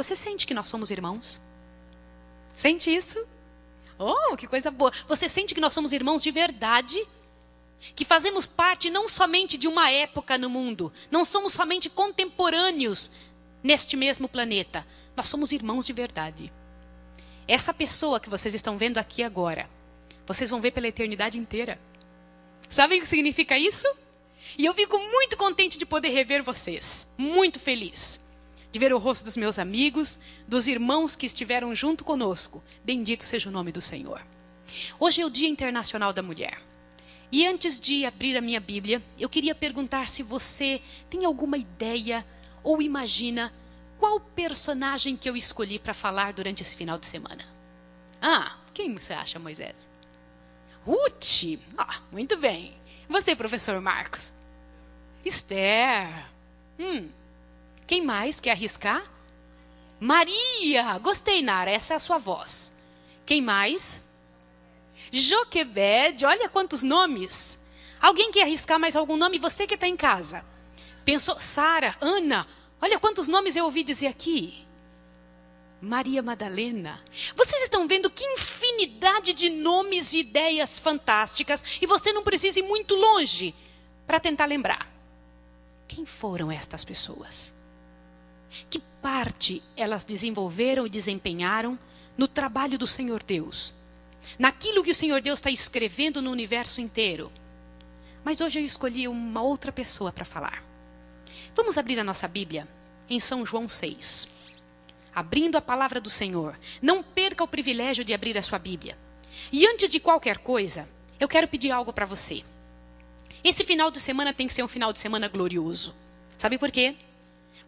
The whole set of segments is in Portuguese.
Você sente que nós somos irmãos? Sente isso? Oh, que coisa boa. Você sente que nós somos irmãos de verdade? Que fazemos parte não somente de uma época no mundo. Não somos somente contemporâneos neste mesmo planeta. Nós somos irmãos de verdade. Essa pessoa que vocês estão vendo aqui agora, vocês vão ver pela eternidade inteira. Sabem o que significa isso? E eu fico muito contente de poder rever vocês. Muito feliz de ver o rosto dos meus amigos, dos irmãos que estiveram junto conosco. Bendito seja o nome do Senhor. Hoje é o Dia Internacional da Mulher. E antes de abrir a minha Bíblia, eu queria perguntar se você tem alguma ideia ou imagina qual personagem que eu escolhi para falar durante esse final de semana. Ah, quem você acha, Moisés? Ruth. Ah, muito bem. Você, professor Marcos? Esther. Quem mais quer arriscar? Maria. Gostei, Nara. Essa é a sua voz. Quem mais? Joquebede. Olha quantos nomes. Alguém quer arriscar mais algum nome? Você que está em casa. Pensou? Sara, Ana. Olha quantos nomes eu ouvi dizer aqui. Maria Madalena. Vocês estão vendo que infinidade de nomes e ideias fantásticas. E você não precisa ir muito longe para tentar lembrar. Quem foram estas pessoas? Que parte elas desenvolveram e desempenharam no trabalho do Senhor Deus? Naquilo que o Senhor Deus está escrevendo no universo inteiro. Mas hoje eu escolhi uma outra pessoa para falar. Vamos abrir a nossa Bíblia em São João 6. Abrindo a palavra do Senhor. Não perca o privilégio de abrir a sua Bíblia. E antes de qualquer coisa, eu quero pedir algo para você. Esse final de semana tem que ser um final de semana glorioso. Sabe por quê?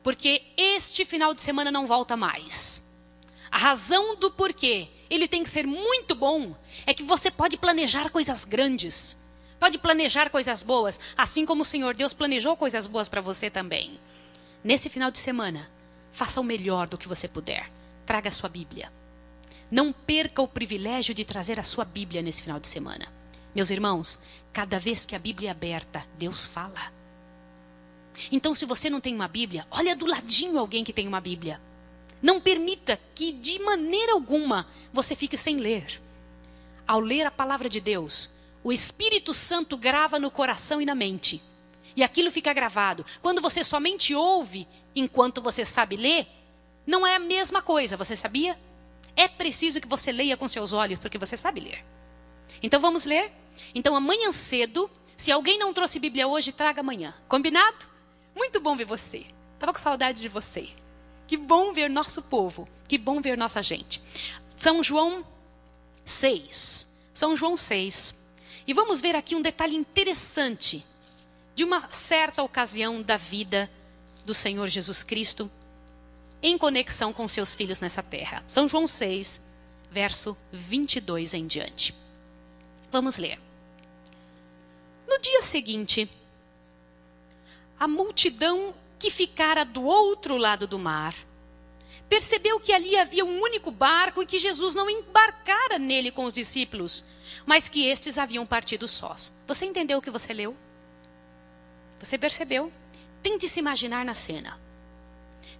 Porque este final de semana não volta mais. A razão do porquê ele tem que ser muito bom é que você pode planejar coisas grandes. Pode planejar coisas boas, assim como o Senhor Deus planejou coisas boas para você também. Nesse final de semana, faça o melhor do que você puder. Traga a sua Bíblia. Não perca o privilégio de trazer a sua Bíblia nesse final de semana. Meus irmãos, cada vez que a Bíblia é aberta, Deus fala. Então, se você não tem uma Bíblia, olha do ladinho alguém que tem uma Bíblia. Não permita que, de maneira alguma, você fique sem ler. Ao ler a palavra de Deus, o Espírito Santo grava no coração e na mente. E aquilo fica gravado. Quando você somente ouve, enquanto você sabe ler, não é a mesma coisa, você sabia? É preciso que você leia com seus olhos, porque você sabe ler. Então, vamos ler? Então, amanhã cedo, se alguém não trouxe Bíblia hoje, traga amanhã. Combinado? Muito bom ver você. Estava com saudade de você. Que bom ver nosso povo. Que bom ver nossa gente. São João 6. São João 6. E vamos ver aqui um detalhe interessante de uma certa ocasião da vida do Senhor Jesus Cristo em conexão com seus filhos nessa terra. São João 6, verso 22 em diante. Vamos ler. No dia seguinte, a multidão que ficara do outro lado do mar percebeu que ali havia um único barco e que Jesus não embarcara nele com os discípulos, mas que estes haviam partido sós. Você entendeu o que você leu? Você percebeu? Tente se imaginar na cena.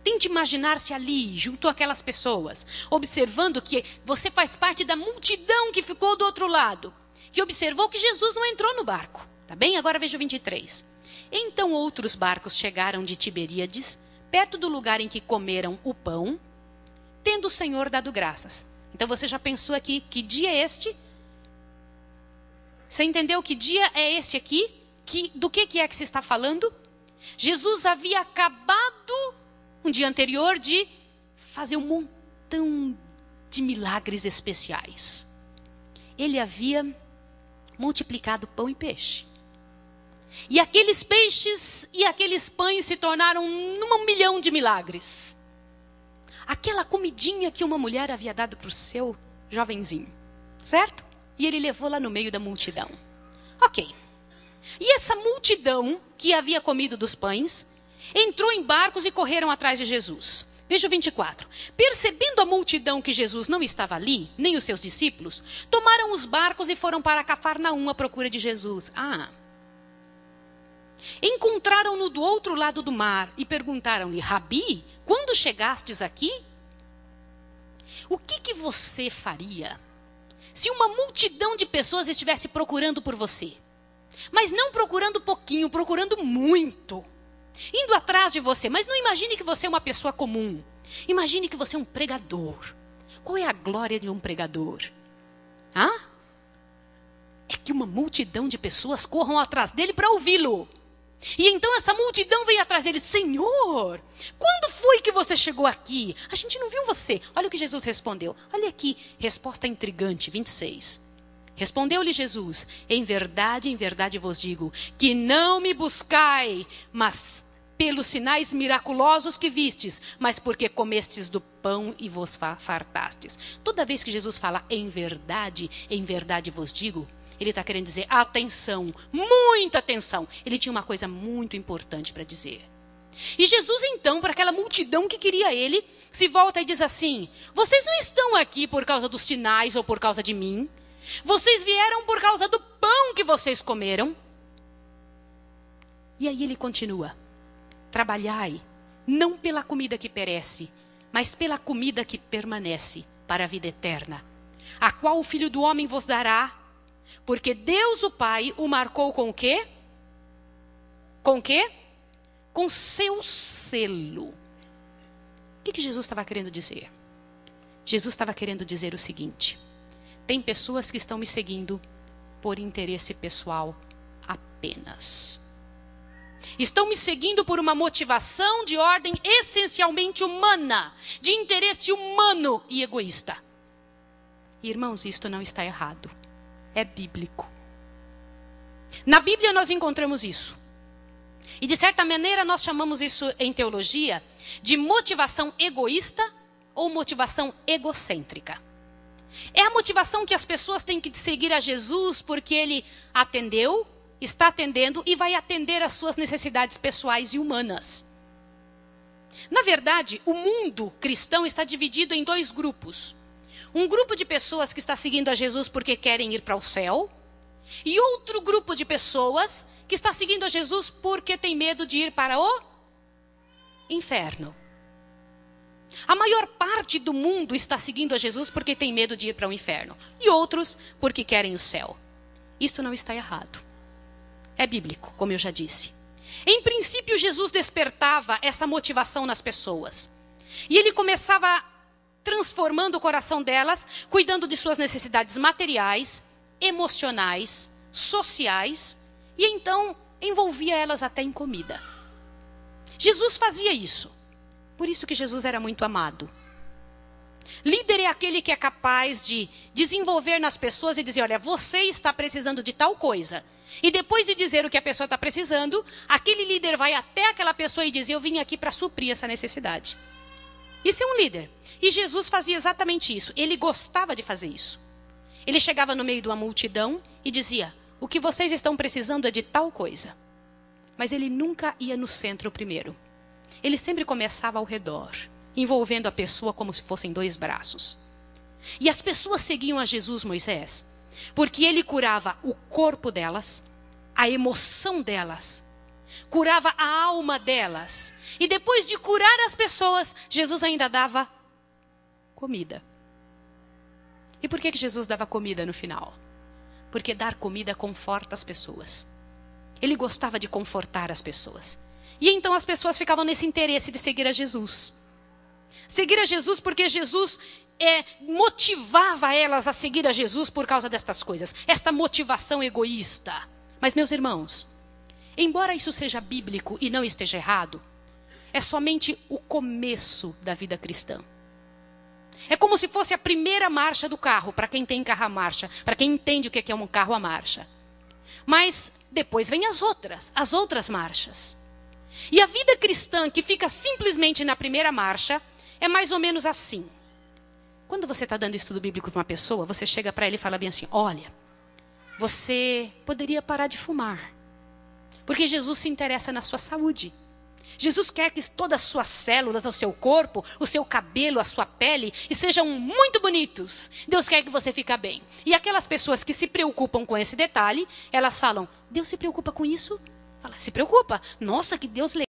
Tente imaginar-se ali, junto àquelas pessoas, observando que você faz parte da multidão que ficou do outro lado, que observou que Jesus não entrou no barco. Tá bem? Agora veja o 23. Então outros barcos chegaram de Tiberíades, perto do lugar em que comeram o pão, tendo o Senhor dado graças. Então você já pensou aqui, que dia é este? Você entendeu que dia é este aqui? Do que é que se está falando? Jesus havia acabado, um dia anterior, de fazer um montão de milagres especiais. Ele havia multiplicado pão e peixe. E aqueles peixes e aqueles pães se tornaram 1 milhão de milagres. Aquela comidinha que uma mulher havia dado para o seu jovenzinho, certo? E ele levou lá no meio da multidão. Ok. E essa multidão que havia comido dos pães, entrou em barcos e correram atrás de Jesus. Veja o 24. Percebendo a multidão que Jesus não estava ali, nem os seus discípulos, tomaram os barcos e foram para Cafarnaum à procura de Jesus. Encontraram-no do outro lado do mar e perguntaram-lhe: Rabi, quando chegastes aqui? O que você faria se uma multidão de pessoas estivesse procurando por você? Mas não procurando pouquinho, procurando muito. Indo atrás de você. Mas não imagine que você é uma pessoa comum. Imagine que você é um pregador. Qual é a glória de um pregador? É que uma multidão de pessoas corram atrás dele para ouvi-lo. E então essa multidão vem atrás dele. Senhor, quando foi que você chegou aqui? A gente não viu você. Olha o que Jesus respondeu. Olha aqui, resposta intrigante, 26. Respondeu-lhe Jesus: em verdade vos digo, que não me buscai, mas pelos sinais miraculosos que vistes, mas porque comestes do pão e vos fartastes. Toda vez que Jesus fala em verdade vos digo, ele está querendo dizer atenção, muita atenção. Ele tinha uma coisa muito importante para dizer. E Jesus então, para aquela multidão que queria ele, se volta e diz assim: vocês não estão aqui por causa dos sinais ou por causa de mim. Vocês vieram por causa do pão que vocês comeram. E aí ele continua: trabalhai, não pela comida que perece, mas pela comida que permanece para a vida eterna, a qual o Filho do Homem vos dará, porque Deus o Pai o marcou com o quê? Com o quê? Com seu selo. O que Jesus estava querendo dizer? Jesus estava querendo dizer o seguinte: tem pessoas que estão me seguindo por interesse pessoal apenas. Estão me seguindo por uma motivação de ordem essencialmente humana, de interesse humano e egoísta. Irmãos, isto não está errado. É bíblico. Na Bíblia nós encontramos isso. E de certa maneira nós chamamos isso em teologia de motivação egoísta ou motivação egocêntrica. É a motivação que as pessoas têm que seguir a Jesus porque ele atendeu, está atendendo e vai atender às suas necessidades pessoais e humanas. Na verdade, o mundo cristão está dividido em dois grupos. Um grupo de pessoas que está seguindo a Jesus porque querem ir para o céu. E outro grupo de pessoas que está seguindo a Jesus porque tem medo de ir para o inferno. A maior parte do mundo está seguindo a Jesus porque tem medo de ir para o inferno. E outros porque querem o céu. Isto não está errado. É bíblico, como eu já disse. Em princípio, Jesus despertava essa motivação nas pessoas. E ele começava transformando o coração delas, cuidando de suas necessidades materiais, emocionais, sociais, e então envolvia elas até em comida. Jesus fazia isso. Por isso que Jesus era muito amado. Líder é aquele que é capaz de desenvolver nas pessoas e dizer: olha, você está precisando de tal coisa. E depois de dizer o que a pessoa está precisando, aquele líder vai até aquela pessoa e diz: eu vim aqui para suprir essa necessidade. Isso é um líder. E Jesus fazia exatamente isso. Ele gostava de fazer isso. Ele chegava no meio de uma multidão e dizia: o que vocês estão precisando é de tal coisa. Mas ele nunca ia no centro primeiro. Ele sempre começava ao redor, envolvendo a pessoa como se fossem dois braços. E as pessoas seguiam a Jesus, Moisés, porque ele curava o corpo delas, a emoção delas, curava a alma delas. E depois de curar as pessoas, Jesus ainda dava comida. E por que Jesus dava comida no final? Porque dar comida conforta as pessoas. Ele gostava de confortar as pessoas. E então as pessoas ficavam nesse interesse de seguir a Jesus. Seguir a Jesus porque Jesus motivava elas a seguir a Jesus por causa destas coisas. Esta motivação egoísta. Mas, meus irmãos, embora isso seja bíblico e não esteja errado, é somente o começo da vida cristã. É como se fosse a primeira marcha do carro, para quem tem carro a marcha, para quem entende o que é um carro a marcha. Mas depois vem as outras marchas. E a vida cristã que fica simplesmente na primeira marcha é mais ou menos assim. Quando você está dando estudo bíblico para uma pessoa, você chega para ele e fala bem assim: olha, você poderia parar de fumar, porque Jesus se interessa na sua saúde. Jesus quer que todas as suas células, o seu corpo, o seu cabelo, a sua pele, sejam muito bonitos. Deus quer que você fique bem. E aquelas pessoas que se preocupam com esse detalhe, elas falam: Deus se preocupa com isso? Fala: se preocupa? Nossa, que Deus legal.